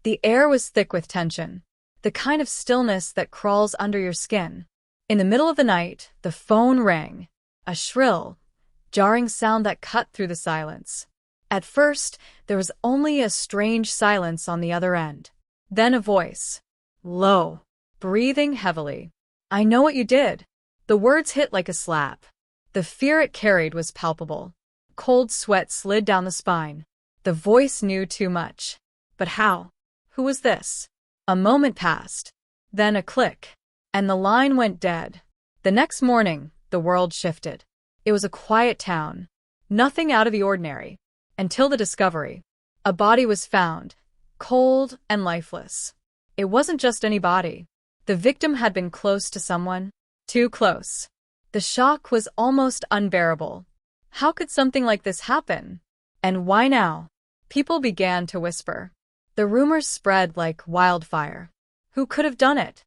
The air was thick with tension, the kind of stillness that crawls under your skin. In the middle of the night, the phone rang, a shrill, jarring sound that cut through the silence. At first, there was only a strange silence on the other end. Then a voice, low, breathing heavily. "I know what you did." The words hit like a slap. The fear it carried was palpable. Cold sweat slid down the spine. The voice knew too much. But how? Who was this? A moment passed. Then a click. And the line went dead. The next morning, the world shifted. It was a quiet town. Nothing out of the ordinary. Until the discovery. A body was found. Cold and lifeless. It wasn't just any body. The victim had been close to someone. Too close. The shock was almost unbearable. How could something like this happen? And why now? People began to whisper. The rumors spread like wildfire. Who could have done it?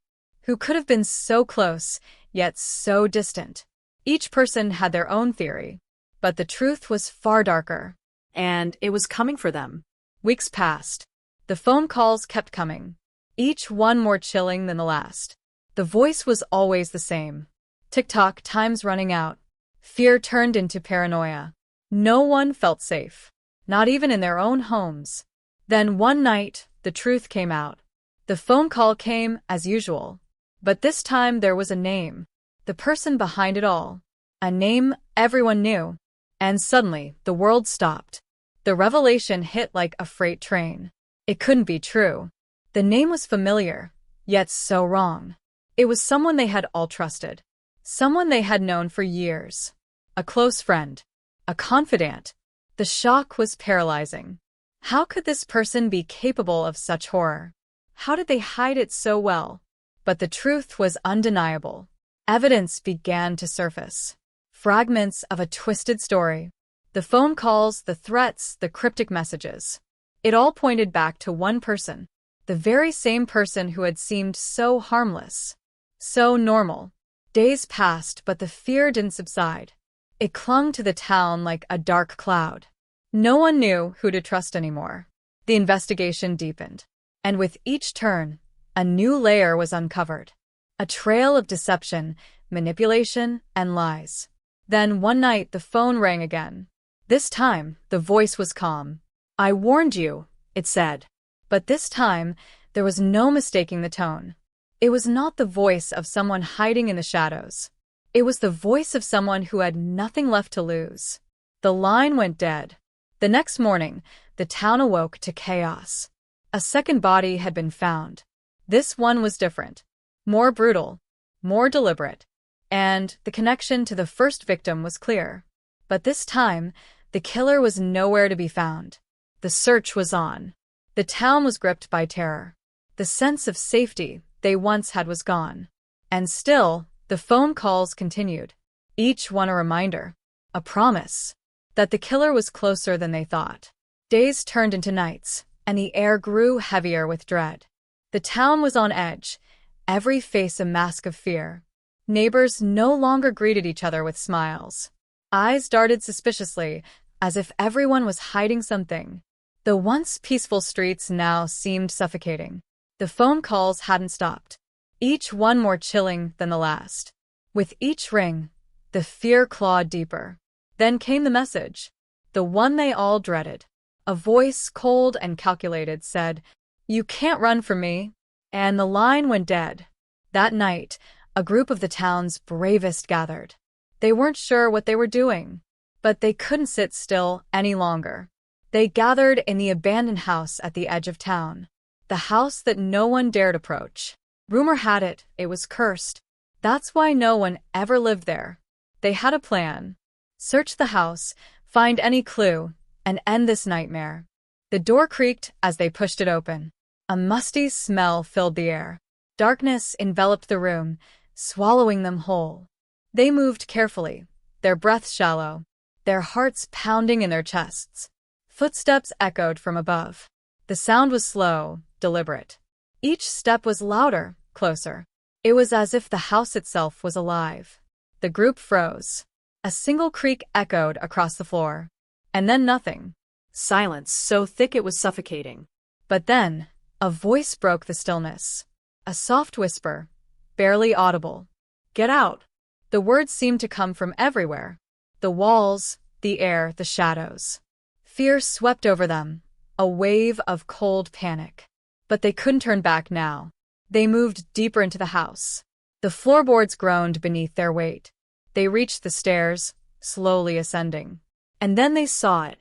Who could have been so close, yet so distant? Each person had their own theory. But the truth was far darker. And it was coming for them. Weeks passed. The phone calls kept coming. Each one more chilling than the last. The voice was always the same. Tick-tock, time's running out. Fear turned into paranoia. No one felt safe. Not even in their own homes. Then one night, the truth came out. The phone call came as usual. But this time there was a name. The person behind it all. A name everyone knew. And suddenly, the world stopped. The revelation hit like a freight train. It couldn't be true. The name was familiar, yet so wrong. It was someone they had all trusted. Someone they had known for years. A close friend. A confidant. The shock was paralyzing. How could this person be capable of such horror? How did they hide it so well? But the truth was undeniable. Evidence began to surface. Fragments of a twisted story. The phone calls, the threats, the cryptic messages. It all pointed back to one person. The very same person who had seemed so harmless. So normal. Days passed, but the fear didn't subside. It clung to the town like a dark cloud. No one knew who to trust anymore. The investigation deepened. And with each turn, a new layer was uncovered. A trail of deception, manipulation, and lies. Then one night the phone rang again. This time, the voice was calm. "I warned you," it said. But this time, there was no mistaking the tone. It was not the voice of someone hiding in the shadows. It was the voice of someone who had nothing left to lose. The line went dead. The next morning, the town awoke to chaos. A second body had been found. This one was different. More brutal. More deliberate. And the connection to the first victim was clear. But this time, the killer was nowhere to be found. The search was on. The town was gripped by terror. The sense of safety they once had was gone. And still, the phone calls continued. Each one a reminder. A promise. That the killer was closer than they thought. Days turned into nights, and the air grew heavier with dread. The town was on edge, every face a mask of fear. Neighbors no longer greeted each other with smiles. Eyes darted suspiciously, as if everyone was hiding something. The once peaceful streets now seemed suffocating. The phone calls hadn't stopped, each one more chilling than the last. With each ring, the fear clawed deeper. Then came the message, the one they all dreaded. A voice, cold and calculated, said, "You can't run from me." And the line went dead. That night, a group of the town's bravest gathered. They weren't sure what they were doing, but they couldn't sit still any longer. They gathered in the abandoned house at the edge of town, the house that no one dared approach. Rumor had it, it was cursed. That's why no one ever lived there. They had a plan. Search the house, find any clue, and end this nightmare. The door creaked as they pushed it open. A musty smell filled the air. Darkness enveloped the room, swallowing them whole. They moved carefully, their breaths shallow, their hearts pounding in their chests. Footsteps echoed from above. The sound was slow, deliberate. Each step was louder, closer. It was as if the house itself was alive. The group froze. A single creak echoed across the floor. And then nothing. Silence so thick it was suffocating. But then, A voice broke the stillness. A soft whisper, barely audible. "Get out." The words seemed to come from everywhere. The walls, the air, the shadows. Fear swept over them, a wave of cold panic. But they couldn't turn back now. They moved deeper into the house. The floorboards groaned beneath their weight. They reached the stairs, slowly ascending. And then they saw it.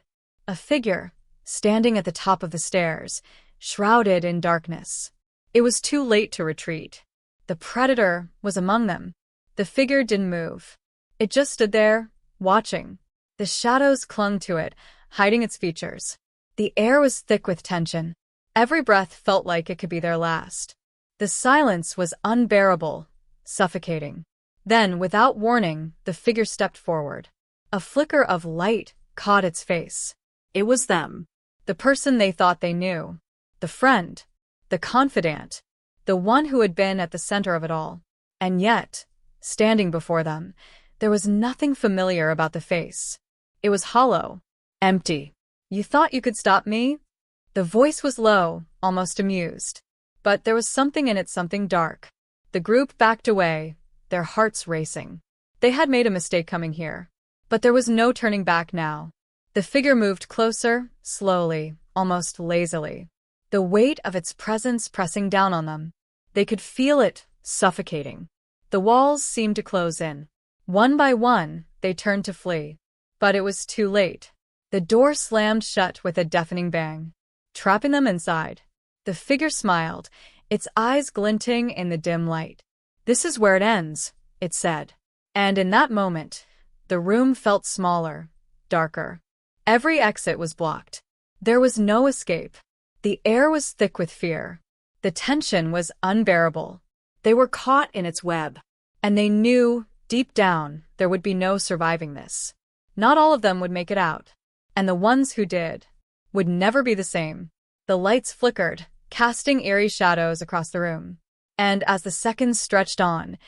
A figure, standing at the top of the stairs, shrouded in darkness. It was too late to retreat. The predator was among them. The figure didn't move. It just stood there, watching. The shadows clung to it, hiding its features. The air was thick with tension. Every breath felt like it could be their last. The silence was unbearable, suffocating. Then, without warning, the figure stepped forward. A flicker of light caught its face. It was them. The person they thought they knew. The friend. The confidant. The one who had been at the center of it all. And yet, standing before them, there was nothing familiar about the face. It was hollow. Empty. "You thought you could stop me?" The voice was low, almost amused. But there was something in it, something dark. The group backed away, their hearts racing. They had made a mistake coming here. But there was no turning back now. The figure moved closer, slowly, almost lazily. The weight of its presence pressing down on them. They could feel it, suffocating. The walls seemed to close in. One by one, they turned to flee. But it was too late. The door slammed shut with a deafening bang, trapping them inside. The figure smiled, its eyes glinting in the dim light. "This is where it ends," it said. And in that moment, the room felt smaller, darker. Every exit was blocked. There was no escape. The air was thick with fear. The tension was unbearable. They were caught in its web. And they knew, deep down, there would be no surviving this. Not all of them would make it out. And the ones who did would never be the same. The lights flickered, casting eerie shadows across the room. And as the seconds stretched on,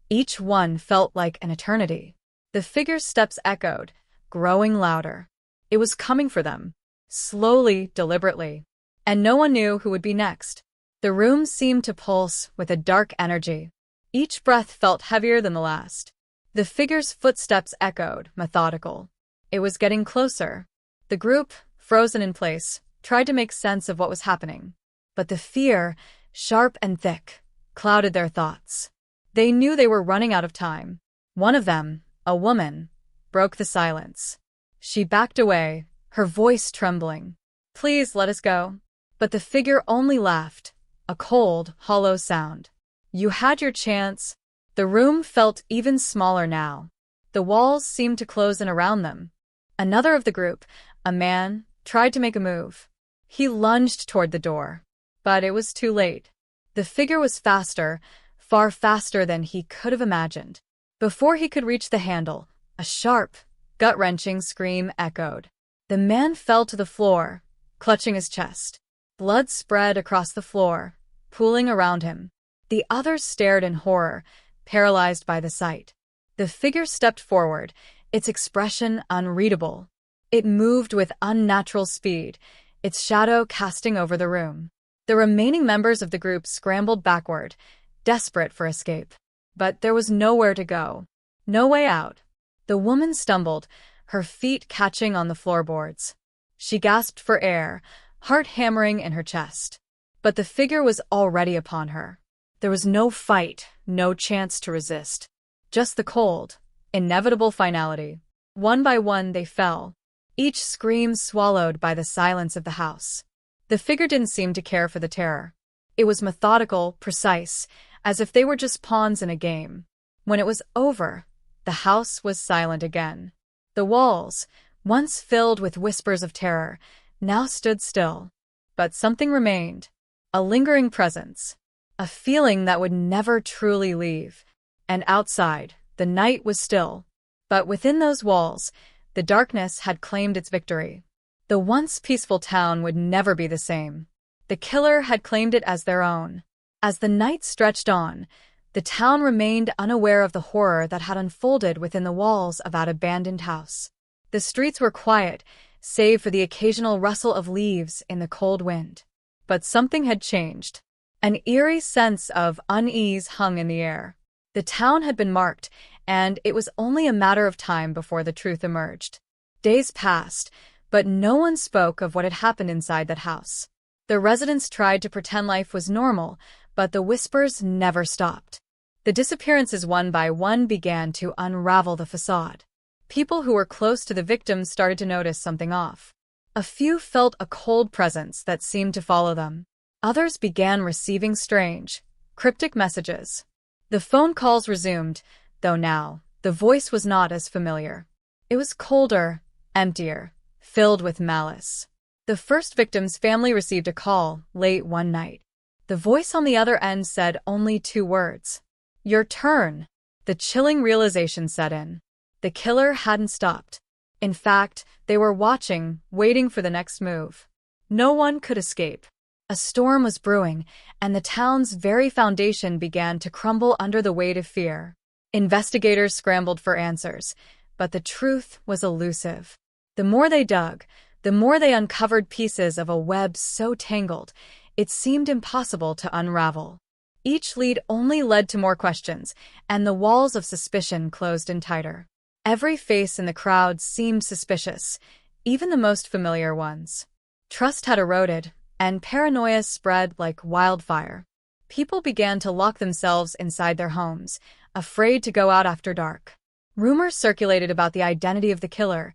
each one felt like an eternity. The figure's steps echoed, growing louder. It was coming for them, slowly, deliberately. And no one knew who would be next. The room seemed to pulse with a dark energy. Each breath felt heavier than the last. The figure's footsteps echoed, methodical. It was getting closer. The group, frozen in place, tried to make sense of what was happening. But the fear, sharp and thick, clouded their thoughts. They knew they were running out of time. One of them, a woman, broke the silence. She backed away, her voice trembling. "Please let us go." But the figure only laughed, a cold, hollow sound. "You had your chance." The room felt even smaller now. The walls seemed to close in around them. Another of the group, a man, tried to make a move. He lunged toward the door. But it was too late. The figure was faster, far faster than he could have imagined. Before he could reach the handle, a sharp, gut-wrenching scream echoed. The man fell to the floor, clutching his chest. Blood spread across the floor, pooling around him. The others stared in horror, paralyzed by the sight. The figure stepped forward, its expression unreadable. It moved with unnatural speed, its shadow casting over the room. The remaining members of the group scrambled backward, desperate for escape. But there was nowhere to go. No way out. The woman stumbled, her feet catching on the floorboards. She gasped for air, heart hammering in her chest. But the figure was already upon her. There was no fight, no chance to resist. Just the cold, inevitable finality. One by one they fell, each scream swallowed by the silence of the house. The figure didn't seem to care for the terror. It was methodical, precise, as if they were just pawns in a game. When it was over, the house was silent again. The walls, once filled with whispers of terror, now stood still. But something remained, a lingering presence, a feeling that would never truly leave. And outside, the night was still. But within those walls, the darkness had claimed its victory. The once peaceful town would never be the same. The killer had claimed it as their own. As the night stretched on, the town remained unaware of the horror that had unfolded within the walls of that abandoned house. The streets were quiet, save for the occasional rustle of leaves in the cold wind. But something had changed. An eerie sense of unease hung in the air. The town had been marked, and it was only a matter of time before the truth emerged. Days passed, but no one spoke of what had happened inside that house. The residents tried to pretend life was normal, but the whispers never stopped. The disappearances one by one began to unravel the facade. People who were close to the victims started to notice something off. A few felt a cold presence that seemed to follow them. Others began receiving strange, cryptic messages. The phone calls resumed, though now, the voice was not as familiar. It was colder, emptier, filled with malice. The first victim's family received a call late one night. The voice on the other end said only 2 words. "Your turn." The chilling realization set in. The killer hadn't stopped. In fact, they were watching, waiting for the next move. No one could escape. A storm was brewing, and the town's very foundation began to crumble under the weight of fear. Investigators scrambled for answers, but the truth was elusive. The more they dug, the more they uncovered pieces of a web so tangled, it seemed impossible to unravel. Each lead only led to more questions, and the walls of suspicion closed in tighter. Every face in the crowd seemed suspicious, even the most familiar ones. Trust had eroded, and paranoia spread like wildfire. People began to lock themselves inside their homes, afraid to go out after dark. Rumors circulated about the identity of the killer,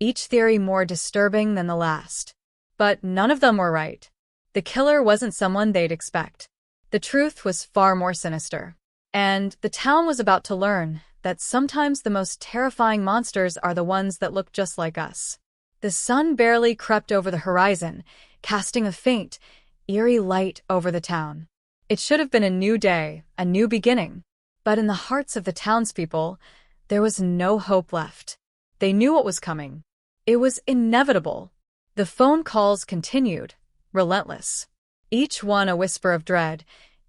each theory more disturbing than the last. But none of them were right. The killer wasn't someone they'd expect. The truth was far more sinister. And the town was about to learn that sometimes the most terrifying monsters are the ones that look just like us. The sun barely crept over the horizon, casting a faint, eerie light over the town. It should have been a new day, a new beginning. But in the hearts of the townspeople, there was no hope left. They knew what was coming. It was inevitable. The phone calls continued, relentless. Each one a whisper of dread,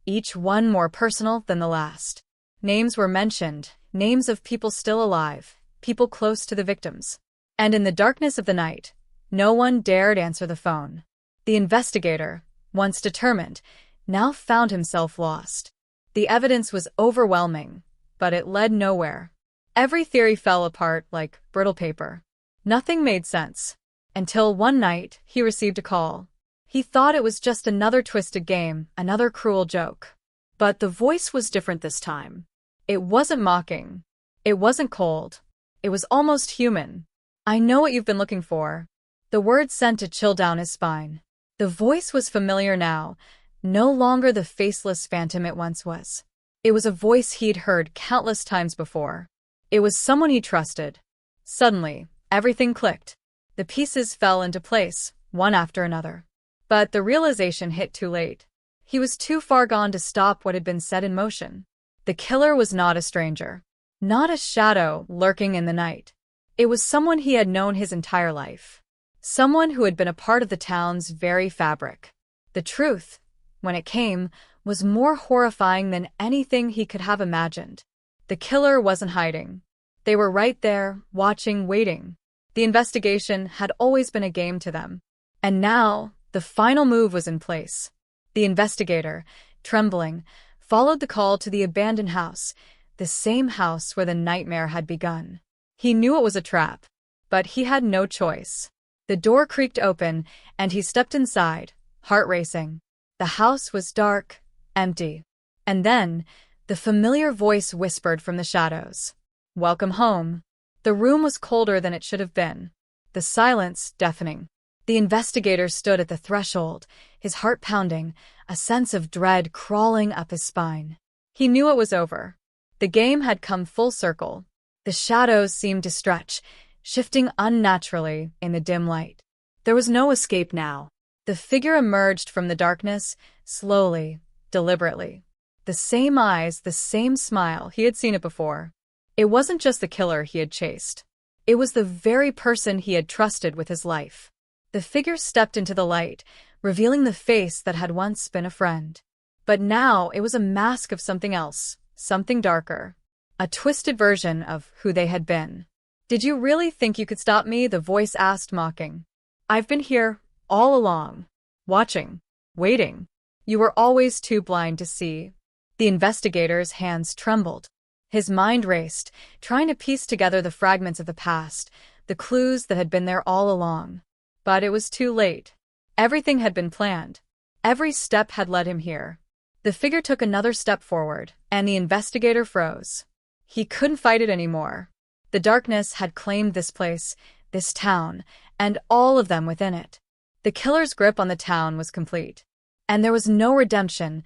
each one more personal than the last. Names were mentioned, names of people still alive, people close to the victims. And in the darkness of the night, no one dared answer the phone. The investigator, once determined, now found himself lost. The evidence was overwhelming, but it led nowhere. Every theory fell apart like brittle paper. Nothing made sense. Until one night, he received a call. He thought it was just another twisted game, another cruel joke. But the voice was different this time. It wasn't mocking. It wasn't cold. It was almost human. "I know what you've been looking for." The words sent a chill down his spine. The voice was familiar now, no longer the faceless phantom it once was. It was a voice he'd heard countless times before. It was someone he trusted. Suddenly, everything clicked. The pieces fell into place, one after another. But the realization hit too late. He was too far gone to stop what had been set in motion. The killer was not a stranger. Not a shadow lurking in the night. It was someone he had known his entire life. Someone who had been a part of the town's very fabric. The truth, when it came, was more horrifying than anything he could have imagined. The killer wasn't hiding. They were right there, watching, waiting. The investigation had always been a game to them. And now, the final move was in place. The investigator, trembling, followed the call to the abandoned house, the same house where the nightmare had begun. He knew it was a trap, but he had no choice. The door creaked open, and he stepped inside, heart racing. The house was dark, empty. And then, the familiar voice whispered from the shadows. "Welcome home." The room was colder than it should have been. The silence deafening. The investigator stood at the threshold, his heart pounding, a sense of dread crawling up his spine. He knew it was over. The game had come full circle. The shadows seemed to stretch, shifting unnaturally in the dim light. There was no escape now. The figure emerged from the darkness, slowly, deliberately. The same eyes, the same smile, he had seen it before. It wasn't just the killer he had chased. It was the very person he had trusted with his life. The figure stepped into the light, revealing the face that had once been a friend. But now it was a mask of something else, something darker. A twisted version of who they had been. "Did you really think you could stop me?" the voice asked, mocking. "I've been here, all along. Watching." Waiting. You were always too blind to see. The investigator's hands trembled. His mind raced, trying to piece together the fragments of the past, the clues that had been there all along. But it was too late. Everything had been planned. Every step had led him here. The figure took another step forward, and the investigator froze. He couldn't fight it anymore. The darkness had claimed this place, this town, and all of them within it. The killer's grip on the town was complete. And there was no redemption,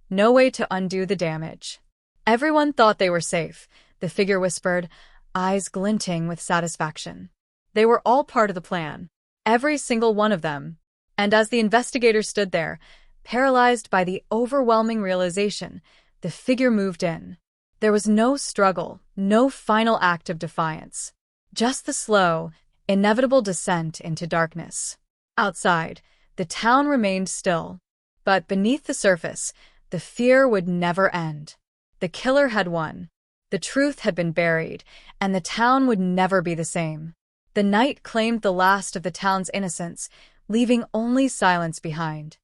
no way to undo the damage. Everyone thought they were safe, the figure whispered, eyes glinting with satisfaction. They were all part of the plan. Every single one of them. And as the investigator stood there, paralyzed by the overwhelming realization, the figure moved in. There was no struggle, no final act of defiance. Just the slow, inevitable descent into darkness. Outside, the town remained still. But beneath the surface, the fear would never end. The killer had won. The truth had been buried, and the town would never be the same. The night claimed the last of the town's innocence, leaving only silence behind.